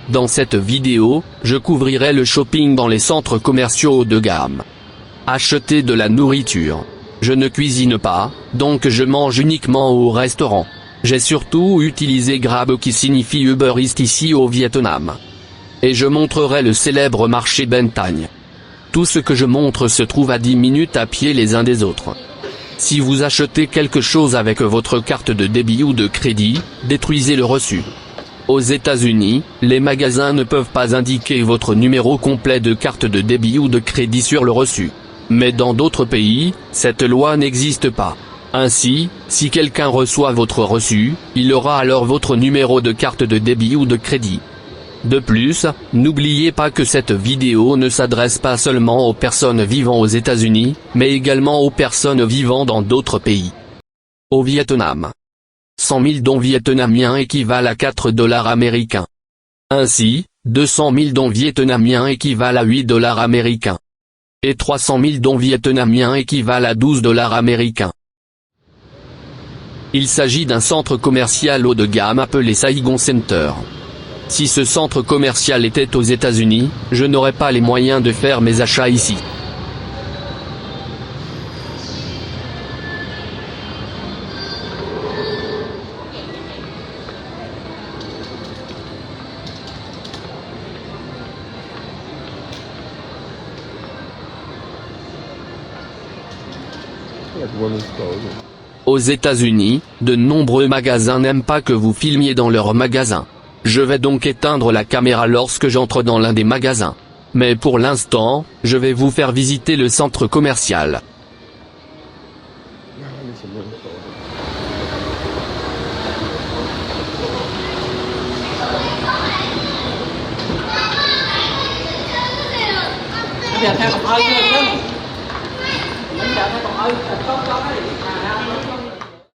Dans cette vidéo, je couvrirai le shopping dans les centres commerciaux haut de gamme. Acheter de la nourriture. Je ne cuisine pas, donc je mange uniquement au restaurant. J'ai surtout utilisé Grab qui signifie Uber Eats ici au Vietnam. Et je montrerai le célèbre marché Ben Thanh. Tout ce que je montre se trouve à 10 minutes à pied les uns des autres. Si vous achetez quelque chose avec votre carte de débit ou de crédit, détruisez le reçu. Aux États-Unis, les magasins ne peuvent pas indiquer votre numéro complet de carte de débit ou de crédit sur le reçu. Mais dans d'autres pays, cette loi n'existe pas. Ainsi, si quelqu'un reçoit votre reçu, il aura alors votre numéro de carte de débit ou de crédit. De plus, n'oubliez pas que cette vidéo ne s'adresse pas seulement aux personnes vivant aux États-Unis, mais également aux personnes vivant dans d'autres pays. Au Vietnam, 100 000 dong vietnamiens équivalent à 4 $ américains. Ainsi, 200 000 dong vietnamiens équivalent à 8 $ américains. Et 300 000 dong vietnamiens équivalent à 12 $ américains. Il s'agit d'un centre commercial haut de gamme appelé Saigon Center. Si ce centre commercial était aux États-Unis, je n'aurais pas les moyens de faire mes achats ici. Aux États-Unis, de nombreux magasins n'aiment pas que vous filmiez dans leur magasin. Je vais donc éteindre la caméra lorsque j'entre dans l'un des magasins. Mais pour l'instant, je vais vous faire visiter le centre commercial.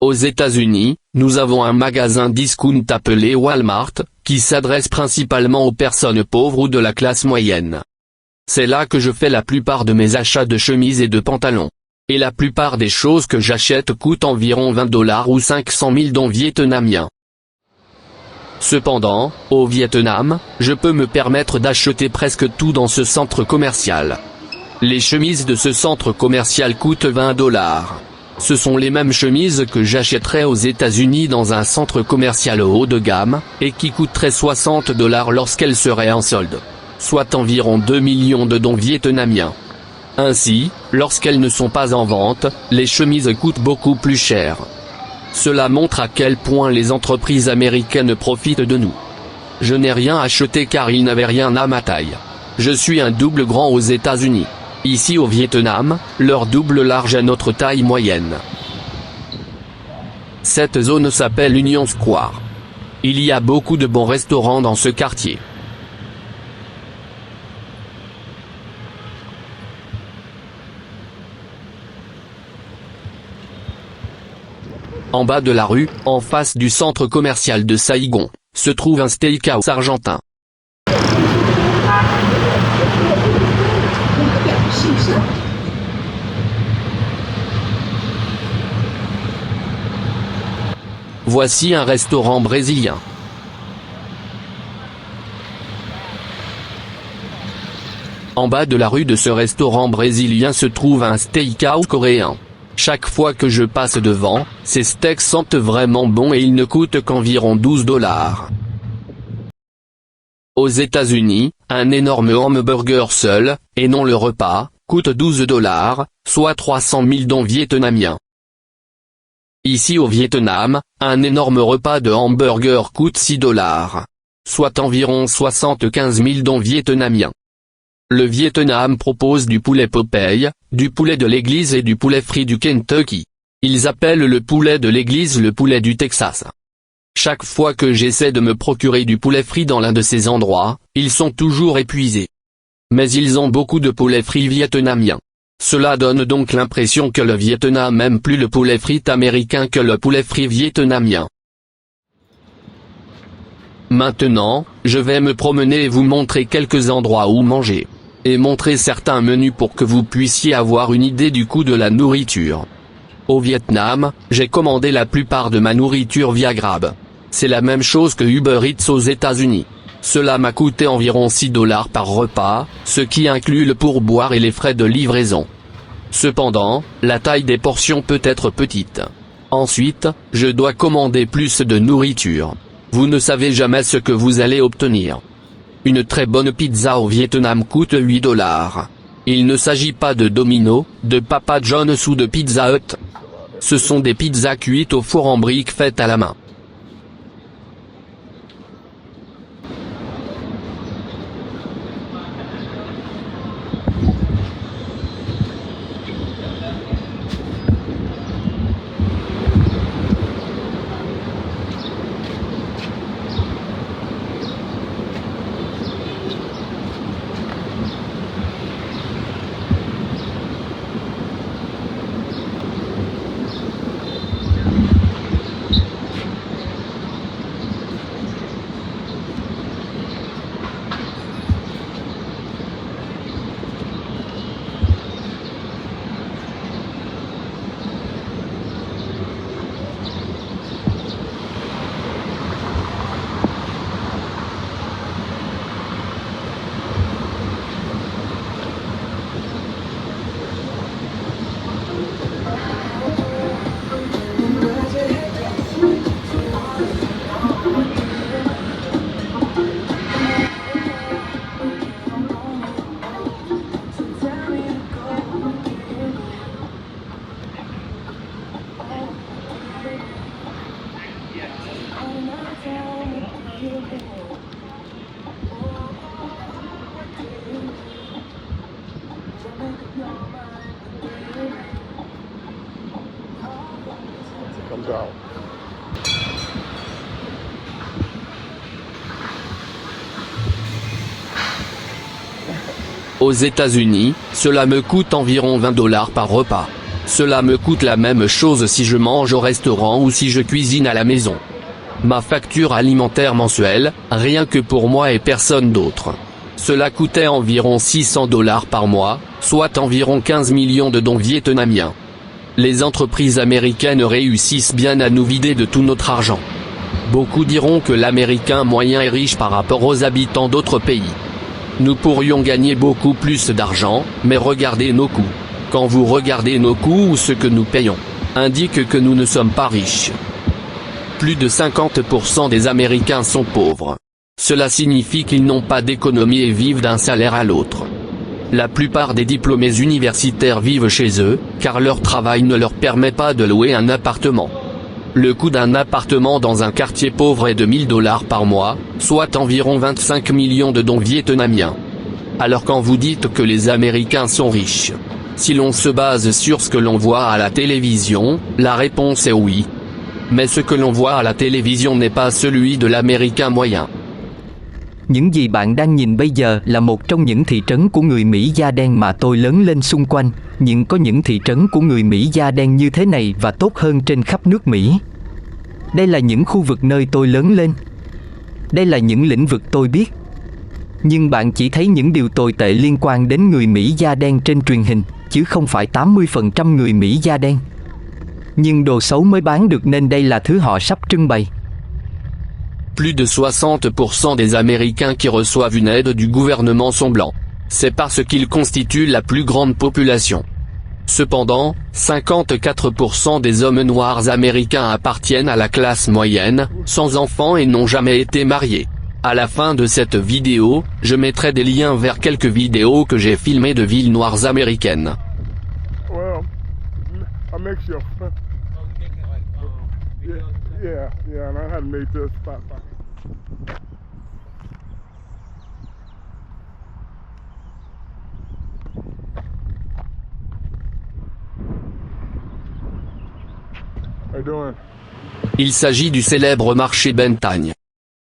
Aux États-Unis, nous avons un magasin discount appelé Walmart, qui s'adresse principalement aux personnes pauvres ou de la classe moyenne. C'est là que je fais la plupart de mes achats de chemises et de pantalons. Et la plupart des choses que j'achète coûtent environ 20 $ ou 500 000 dong vietnamiens. Cependant, au Vietnam, je peux me permettre d'acheter presque tout dans ce centre commercial. Les chemises de ce centre commercial coûtent 20 $. Ce sont les mêmes chemises que j'achèterais aux États-Unis dans un centre commercial haut de gamme, et qui coûteraient 60 $ lorsqu'elles seraient en solde. Soit environ 2 millions de dong vietnamiens. Ainsi, lorsqu'elles ne sont pas en vente, les chemises coûtent beaucoup plus cher. Cela montre à quel point les entreprises américaines profitent de nous. Je n'ai rien acheté car ils n'avaient rien à ma taille. Je suis un double grand aux États-Unis. Ici au Vietnam, leur double large à notre taille moyenne. Cette zone s'appelle Union Square. Il y a beaucoup de bons restaurants dans ce quartier. En bas de la rue, en face du centre commercial de Saigon, se trouve un steakhouse argentin. Voici un restaurant brésilien. En bas de la rue de ce restaurant brésilien se trouve un steakhouse coréen. Chaque fois que je passe devant, ces steaks sentent vraiment bon et ils ne coûtent qu'environ 12 $. Aux États-Unis, un énorme hamburger seul, et non le repas, coûte 12 $, soit 300 000 dong vietnamiens. Ici au Vietnam, un énorme repas de hamburger coûte 6 $, soit environ 75 000 dong vietnamiens. Le Vietnam propose du poulet Popeye, du poulet de l'église et du poulet frit du Kentucky. Ils appellent le poulet de l'église le poulet du Texas. Chaque fois que j'essaie de me procurer du poulet frit dans l'un de ces endroits, ils sont toujours épuisés. Mais ils ont beaucoup de poulet frit vietnamien. Cela donne donc l'impression que le Vietnam aime plus le poulet frit américain que le poulet frit vietnamien. Maintenant, je vais me promener et vous montrer quelques endroits où manger. Et montrer certains menus pour que vous puissiez avoir une idée du coût de la nourriture. Au Vietnam, j'ai commandé la plupart de ma nourriture via Grab. C'est la même chose que Uber Eats aux États-Unis. Cela m'a coûté environ 6 $ par repas, ce qui inclut le pourboire et les frais de livraison. Cependant, la taille des portions peut être petite. Ensuite, je dois commander plus de nourriture. Vous ne savez jamais ce que vous allez obtenir. Une très bonne pizza au Vietnam coûte 8 $. Il ne s'agit pas de Domino, de Papa John's ou de Pizza Hut. Ce sont des pizzas cuites au four en briques faites à la main. Comes out. Aux États-Unis, cela me coûte environ 20 $ par repas. Cela me coûte la même chose si je mange au restaurant ou si je cuisine à la maison. Ma facture alimentaire mensuelle, rien que pour moi et personne d'autre. Cela coûtait environ 600 $ par mois, soit environ 15 millions de dons vietnamiens. Les entreprises américaines réussissent bien à nous vider de tout notre argent. Beaucoup diront que l'Américain moyen est riche par rapport aux habitants d'autres pays. Nous pourrions gagner beaucoup plus d'argent, mais regardez nos coûts. Quand vous regardez nos coûts ou ce que nous payons, indique que nous ne sommes pas riches. Plus de 50% des Américains sont pauvres. Cela signifie qu'ils n'ont pas d'économie et vivent d'un salaire à l'autre. La plupart des diplômés universitaires vivent chez eux, car leur travail ne leur permet pas de louer un appartement. Le coût d'un appartement dans un quartier pauvre est de 1000 $ par mois, soit environ 25 millions de dons vietnamiens. Alors quand vous dites que les Américains sont riches, si l'on se base sur ce que l'on voit à la télévision, la réponse est oui. Mais ce que l'on voit à la télévision n'est pas celui de l'Américain moyen. Những gì bạn đang nhìn bây giờ là một trong những thị trấn của người Mỹ da đen mà tôi lớn lên xung quanh, nhưng có những thị trấn của người Mỹ da đen như thế này và tốt hơn trên khắp nước Mỹ. Đây là những khu vực nơi tôi lớn lên. Đây là những lĩnh vực tôi biết. Nhưng bạn chỉ thấy những điều tồi tệ liên quan đến người Mỹ da đen trên truyền hình, chứ không phải 80% người Mỹ da đen. Nhưng đồ xấu mới bán được nên đây là thứ họ sắp trưng bày. Plus de 60% des Américains qui reçoivent une aide du gouvernement sont blancs. C'est parce qu'ils constituent la plus grande population. Cependant, 54% des hommes noirs américains appartiennent à la classe moyenne, sans enfants et n'ont jamais été mariés. À la fin de cette vidéo, je mettrai des liens vers quelques vidéos que j'ai filmées de villes noires américaines. Well, I make sure. Yeah, and I hadn't made this spot. How you doing? Il s'agit du célèbre marché Bentagne.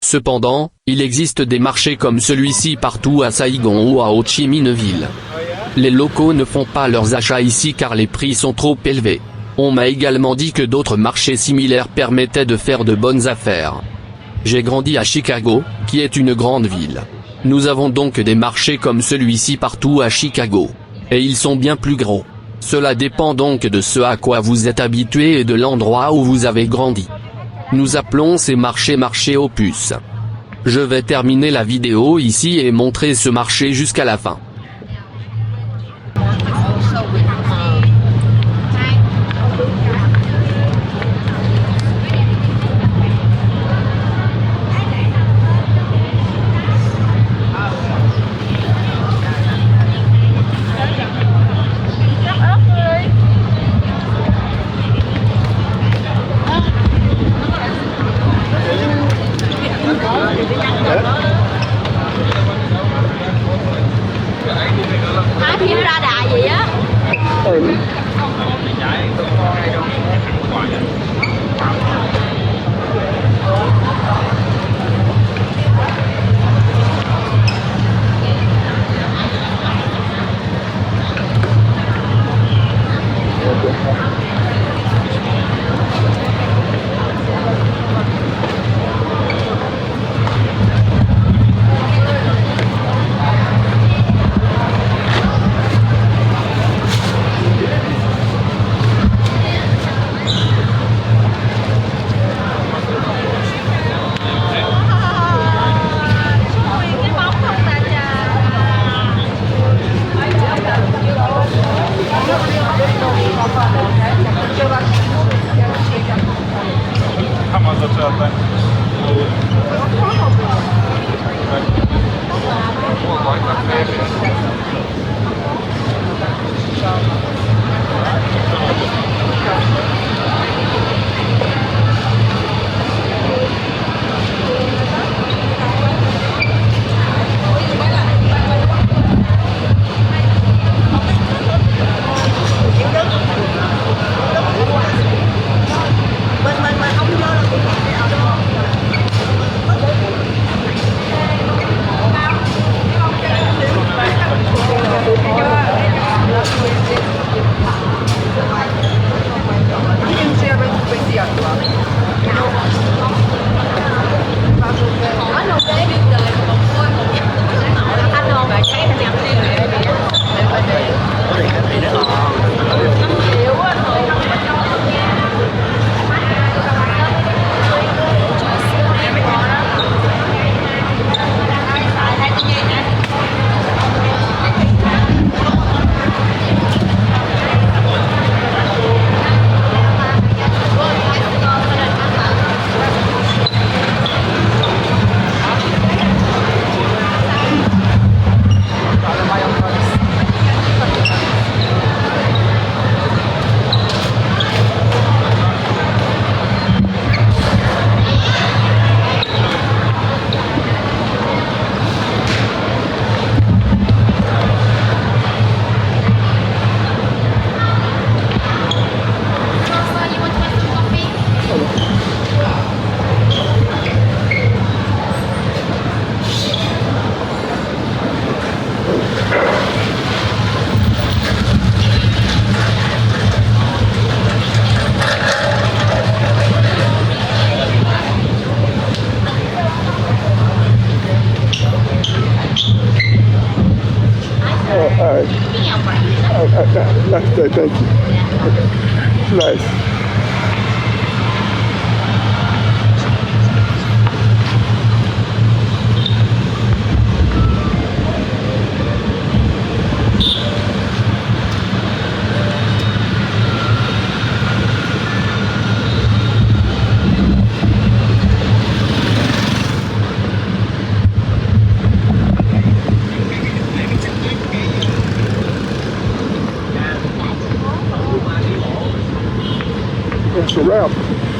Cependant, il existe des marchés comme celui-ci partout à Saigon ou à Ho Chi Minh Ville. Les locaux ne font pas leurs achats ici car les prix sont trop élevés. On m'a également dit que d'autres marchés similaires permettaient de faire de bonnes affaires. J'ai grandi à Chicago, qui est une grande ville. Nous avons donc des marchés comme celui-ci partout à Chicago. Et ils sont bien plus gros. Cela dépend donc de ce à quoi vous êtes habitué et de l'endroit où vous avez grandi. Nous appelons ces marchés marchés aux puces. Je vais terminer la vidéo ici et montrer ce marché jusqu'à la fin. Hái phim ra đà gì á. Kama zaczęła tak. Nice day, thank you. Nice. It's a wrap.